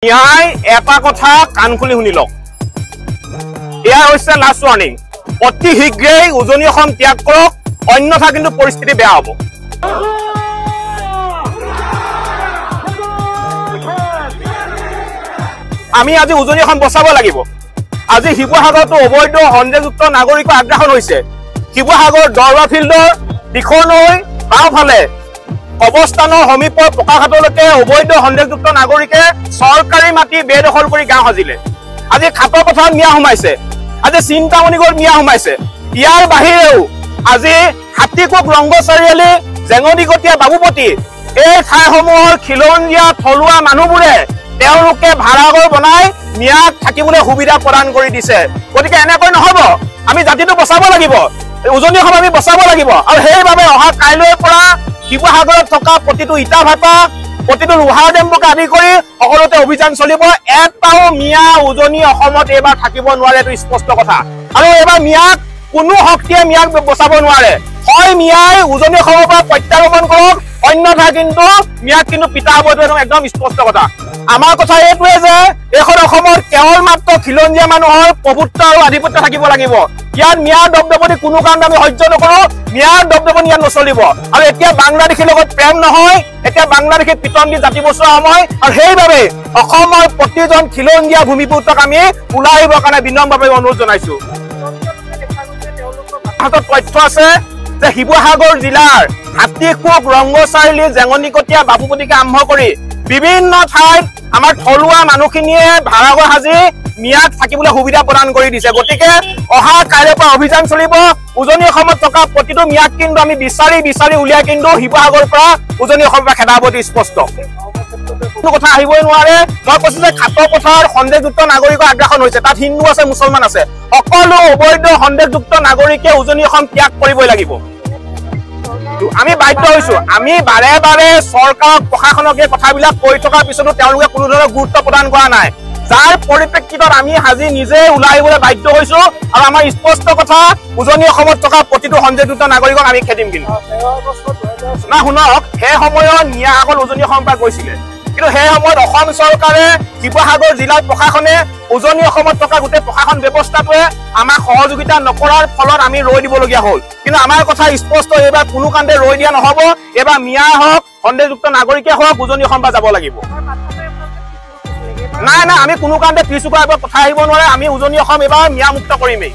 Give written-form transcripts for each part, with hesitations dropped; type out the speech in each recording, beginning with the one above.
ন্যায় এটা কথা কাণ খুলি শুনি লওক। এয়া হৈছে লাষ্ট ৱাৰ্ণিং। অতি শীঘ্ৰেই উজনি অসম ত্যাগ কৰক, অন্যথা কিন্তু পৰিস্থিতি বেয়া হ'ব। আমি আজি উজনি অসম বচাব লাগিব। আজি শিৱসাগৰতো অবৈধ সন্দেহযুক্ত নাগৰিকৰ আগ্ৰাসন হৈছে। শিৱসাগৰ দৰবা ফিল্ডৰ দিখনৈ বাওঁফালে অৱস্থানৰ সমীপৰ পকাঘাটলৈকে অবৈধ সন্দেহযুক্ত নাগৰিকে চৰকাৰী মাটি বেদখল কৰি গাঁও সাজিলে। আজি খাটৰ পথাৰত মিয়া সোমাইছে, আজি চিন্তামণিগড় মিয়া সোমাইছে। ইয়াৰ বাহিৰেও আজি হাতীকুক ৰংগ চাৰিআলি জেঙনিকটীয়া বাবুপতি এই ঠাইসমূহৰ খিলঞ্জীয়া থলুৱা মানুহবোৰে তেওঁলোকে ভাড়াঘৰ বনাই মিয়াক থাকিবলৈ সুবিধা প্ৰদান কৰি দিছে। গতিকে এনেকৈ নহ'ব, আমি জাতিটো বচাব লাগিব, উজনি অসম আমি বচাব লাগিব। আৰু সেইবাবে অহা কাইলৈৰ পৰা শিৱসাগৰত থকা প্ৰতিটো ইটা ভাটা, প্ৰতিটো লোহাৰ ডেম্পকে আদি কৰি সকলোতে অভিযান চলিব। এটাও মিয়া উজনি অসমত এইবাৰ থাকিব নোৱাৰে, এইটো স্পষ্ট কথা। আৰু এইবাৰ মিয়াক কোনো শক্তিয়ে মিয়াক বচাব নোৱাৰে। হয় মিয়াই উজনি অসমৰ পৰা প্ৰত্যাগমন কৰক, অন্যথা কিন্তু মিয়াক কিন্তু পিতা হ'ব, এইটো একদম স্পষ্ট কথা। আমাৰ কথা এইটোৱে যে এইখন অসমত কেৱল মাত্ৰ খিলঞ্জীয়া মানুহৰ প্ৰভুত্ব আৰু আধিপত্য থাকিব লাগিব। ইয়াত মিয়াৰ দপদপনি কোনো কাৰণত আমি সহ্য নকৰো, মিয়াৰ দপদপনি ইয়াত নচলিব। আৰু এতিয়া বাংলাদেশীৰ লগত প্ৰেম নহয়, এতিয়া বাংলাদেশী পিটন দি জাতি বচোৱা সময়। আৰু সেইবাবে অসমৰ প্ৰতিজন খিলঞ্জীয়া ভূমিপুত্ৰক আমি ওলাই আহিবৰ কাৰণে বিনম্ৰভাৱে অনুৰোধ জনাইছো। হাতত তথ্য আছে যে শিৱসাগৰ জিলাৰ হাতীকুক ৰংগ চাৰিআলি জেঙনিকটীয়া বাবুপতিকে আৰম্ভ কৰি বিভিন্ন ঠাইত আমাৰ থলুৱা মানুহখিনিয়ে ভাড়াঘৰ সাজি মিয়াক থাকিবলৈ সুবিধা প্ৰদান কৰি দিছে। গতিকে অহা কাইলৈৰ পৰা অভিযান চলিব। উজনি অসমত থকা প্ৰতিটো মিয়াক কিন্তু আমি বিচাৰি বিচাৰি উলিয়াই কিন্তু শিৱসাগৰৰ পৰা উজনি অসমৰ পৰা খেদাব, স্পষ্ট কোনো কথা আহিবই নোৱাৰে। মই কৈছো যে খাটৰ পথাৰত সন্দেহযুক্ত নাগৰিকৰ আগ্ৰাসন হৈছে, তাত হিন্দু আছে, মুছলমান আছে, সকলো অবৈধ সন্দেহযুক্ত নাগৰিকে উজনি অসম ত্যাগ কৰিবই লাগিব। আমি বাধ্য হৈছো, আমি বাৰে বাৰে চৰকাৰক প্ৰশাসনক এই কথাবিলাক কৈ থকাৰ পিছতো তেওঁলোকে কোনো ধৰণৰ গুৰুত্ব প্ৰদান কৰা নাই, যাৰ পৰিপ্ৰেক্ষিতত আমি আজি নিজে ওলাই আহিবলৈ বাধ্য হৈছো। আৰু আমাৰ স্পষ্ট কথা, উজনি অসমত থকা প্ৰতিটো সন্দেহযুক্ত নাগৰিকক আমি খেদিম। কিন্তু না শুনক, সেই সময়ত মিয়াসকল উজনি অসমৰ পৰা গৈছিলে, কিন্তু সেই সময়ত অসম চৰকাৰে, শিৱসাগৰ জিলাৰ প্ৰশাসনে, উজনি অসমত থকা গোটেই প্ৰশাসন ব্যৱস্থাটোৱে আমাক সহযোগিতা নকৰাৰ ফলত আমি ৰৈ দিবলগীয়া হ'ল। কিন্তু আমাৰ কথা স্পষ্ট, এইবাৰ কোনো কাৰণতে ৰৈ দিয়া নহ'ব। এইবাৰ মিয়া হওক, সন্দেহযুক্ত নাগৰিকে হওক, উজনি অসম পৰা যাব লাগিব। নাই নাই, আমি কোনো কাৰণতে পিছুকাৰ কথা আহিব নোৱাৰে। আমি উজনি অসম এইবাৰ মিয়া মুক্ত কৰিমেই।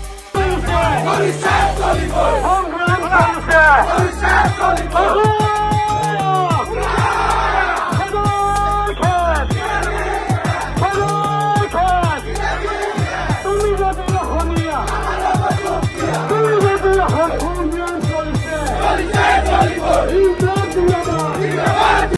He's